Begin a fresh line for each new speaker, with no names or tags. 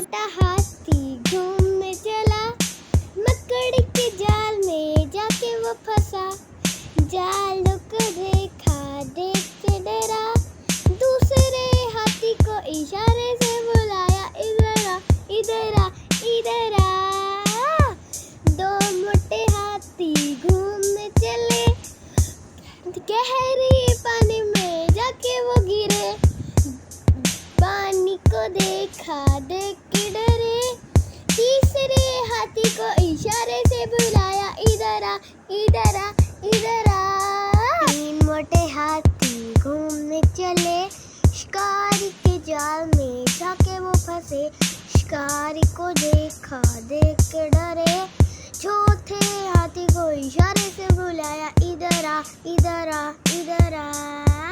मोटा हाथी घूमने चला, मकड़ी के जाल में जाके वो फंसा। जाल को देखा, देख के डरा, दूसरे हाथी को इशारे से बुलाया, इधर आ, इधर आ, इधर आ। दो मोटे हाथी घूमने चले, गहरे पानी में जाके वो गिरे। पानी को देखा, देख के डरे, तीसरे हाथी को इशारे से बुलाया, इधर आ, इधर आ, इधर आ। तीन मोटे हाथी घूमने चले, शिकारी के जाल में जाके वो फंसे। शिकारी को देखा, देख के डरे, चौथे हाथी को इशारे से बुलाया, इधर आ, इधर आ, इधर आ।